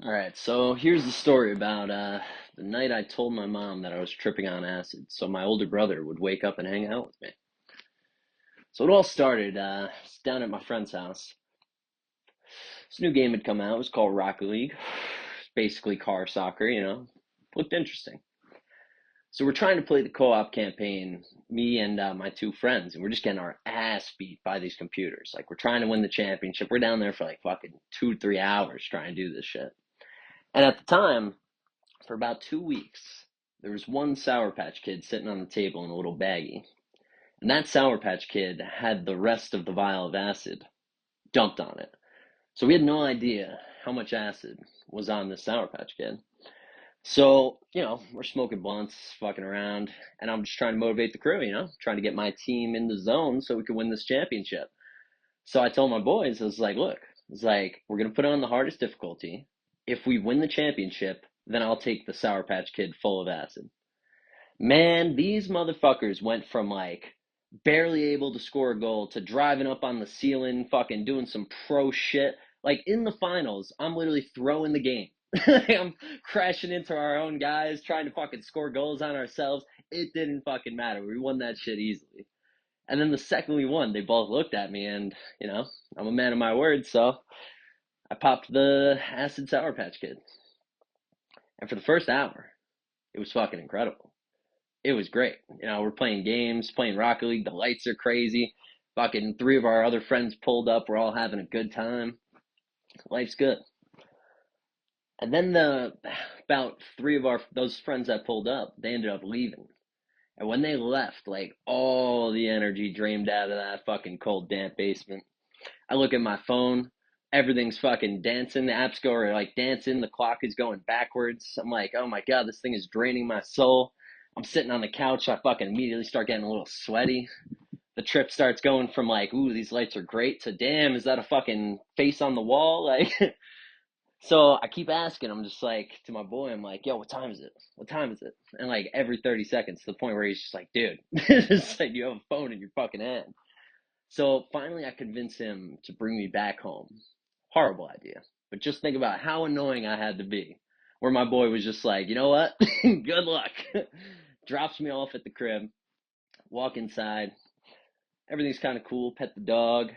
All right, so here's the story about the night I told my mom that I was tripping on acid, so my older brother would wake up and hang out with me. So it all started down at my friend's house. This new game had come out. It was called Rocket League. It's basically car soccer, Looked interesting. So we're trying to play the co-op campaign, me and my two friends, and we're just getting our ass beat by these computers. Like we're trying to win the championship. We're down there for like fucking 2, 3 hours trying to do this shit. And at the time, for about 2 weeks, there was one Sour Patch Kid sitting on the table in a little baggie. And that Sour Patch Kid had the rest of the vial of acid dumped on it. So we had no idea how much acid was on this Sour Patch Kid. So, we're smoking blunts, fucking around, and I'm just trying to motivate the crew, trying to get my team in the zone so we can win this championship. So I told my boys, I was like, look, we're going to put on the hardest difficulty. If we win the championship, then I'll take the Sour Patch Kid full of acid. Man, these motherfuckers went from like barely able to score a goal to driving up on the ceiling, fucking doing some pro shit. Like in the finals, I'm literally throwing the game. I'm crashing into our own guys, trying to fucking score goals on ourselves. It didn't fucking matter. We won that shit easily. And then the second we won, they both looked at me, and I'm a man of my word, so I popped the acid Sour Patch Kid. And for the first hour, it was fucking incredible. It was great. We're playing games, playing Rocket League. The lights are crazy. Fucking three of our other friends pulled up. We're all having a good time. Life's good. And then about three of our those friends that pulled up, they ended up leaving. And when they left, like all the energy drained out of that fucking cold, damp basement. I look at my phone, everything's fucking dancing. The apps go are like dancing. The clock is going backwards. I'm like, oh my god, this thing is draining my soul. I'm sitting on the couch. I fucking immediately start getting a little sweaty. The trip starts going from like, ooh, these lights are great to damn, is that a fucking face on the wall? Like, so I keep asking. I'm just like to my boy, I'm like, yo, what time is it? What time is it? And like every 30 seconds, to the point where he's just like, dude, it's like you have a phone in your fucking hand. So finally, I convinced him to bring me back home. Horrible idea. But just think about how annoying I had to be. Where my boy was just like, you know what? Good luck. Drops me off at the crib, walk inside. Everything's kind of cool, pet the dog.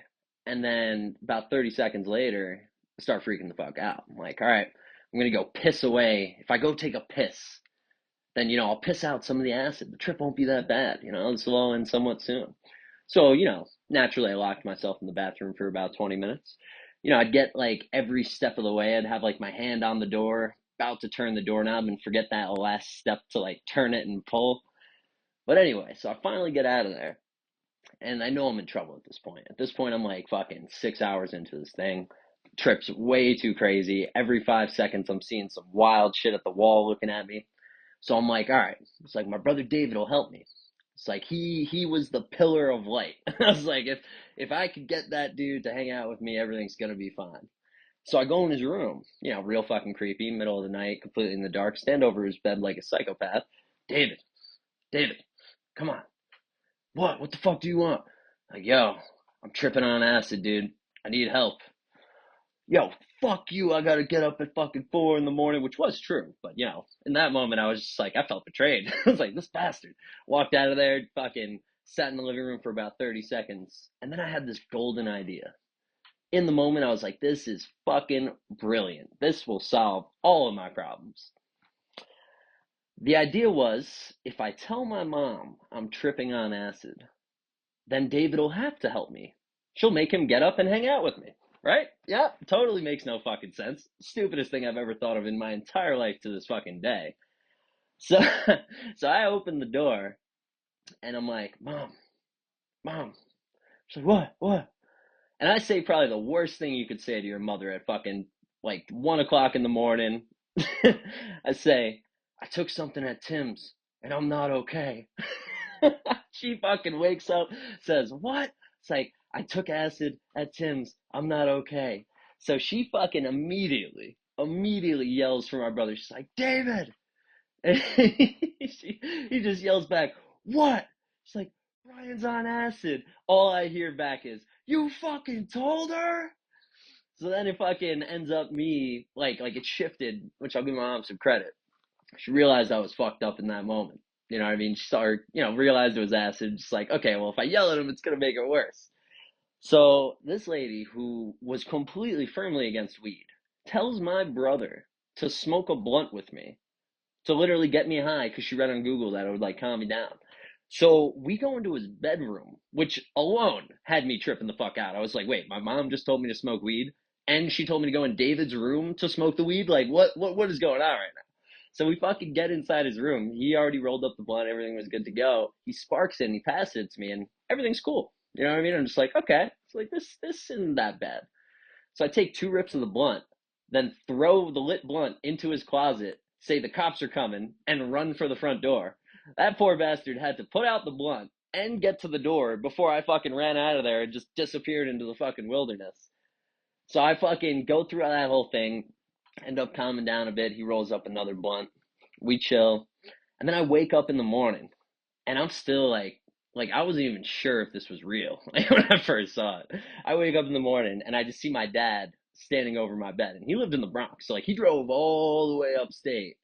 And then about 30 seconds later, I start freaking the fuck out. I'm like, all right, I'm going to go piss away. If I go take a piss, then, I'll piss out some of the acid. The trip won't be that bad. This will end somewhat soon. So, naturally I locked myself in the bathroom for about 20 minutes. I'd get like every step of the way, I'd have like my hand on the door, about to turn the doorknob and forget that last step to like turn it and pull. But anyway, so I finally get out of there and I know I'm in trouble at this point. At this point, I'm like fucking 6 hours into this thing. Trip's way too crazy. Every 5 seconds, I'm seeing some wild shit at the wall looking at me. So I'm like, all right. It's like my brother David will help me. It's like he was the pillar of light. I was like, if I could get that dude to hang out with me, everything's gonna be fine. So I go in his room, real fucking creepy, middle of the night, completely in the dark, stand over his bed like a psychopath. David, David, come on. What? What the fuck do you want? Like, yo, I'm tripping on acid, dude. I need help. Yo, fuck you, I gotta get up at fucking 4 in the morning, which was true. But, in that moment, I was just like, I felt betrayed. I was like, this bastard. Walked out of there, fucking sat in the living room for about 30 seconds. And then I had this golden idea. In the moment, I was like, this is fucking brilliant. This will solve all of my problems. The idea was, if I tell my mom I'm tripping on acid, then David will have to help me. She'll make him get up and hang out with me. Right? Yeah, totally makes no fucking sense. Stupidest thing I've ever thought of in my entire life to this fucking day. So, so I open the door and I'm like, Mom, Mom. She's like, what? And I say probably the worst thing you could say to your mother at fucking like 1 o'clock in the morning. I say, I took something at Tim's and I'm not okay. She fucking wakes up, says, what? It's like, I took acid at Tim's. I'm not okay. So she fucking immediately yells for my brother. She's like, David! And he just yells back, what? She's like, Brian's on acid. All I hear back is, you fucking told her? So then it fucking ends up me like it shifted, which I'll give my mom some credit. She realized I was fucked up in that moment. You know what I mean? She started, realized it was acid. Just like, okay, well, if I yell at him, it's gonna make it worse. So this lady who was completely firmly against weed tells my brother to smoke a blunt with me to literally get me high because she read on Google that it would like calm me down. So we go into his bedroom, which alone had me tripping the fuck out. I was like, wait, my mom just told me to smoke weed, and she told me to go in David's room to smoke the weed. Like, what is going on right now? So we fucking get inside his room. He already rolled up the blunt. Everything was good to go. He sparks it and he passes it to me, and everything's cool. You know what I mean? I'm just like, okay, it's like this isn't that bad. So I take two rips of the blunt, then throw the lit blunt into his closet, say the cops are coming, and run for the front door. That poor bastard had to put out the blunt and get to the door before I fucking ran out of there and just disappeared into the fucking wilderness. So I fucking go through that whole thing, end up calming down a bit. He rolls up another blunt. We chill. And then I wake up in the morning and I'm still like I wasn't even sure if this was real like when I first saw it. I wake up in the morning and I just see my dad standing over my bed, and he lived in the Bronx, so like he drove all the way upstate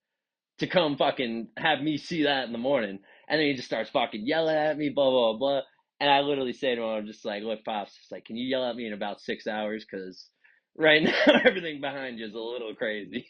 to come fucking have me see that in the morning, and then he just starts fucking yelling at me, blah blah blah. And I literally say to him, I'm just like, look, pops, it's like, can you yell at me in about 6 hours? Because right now everything behind you is a little crazy.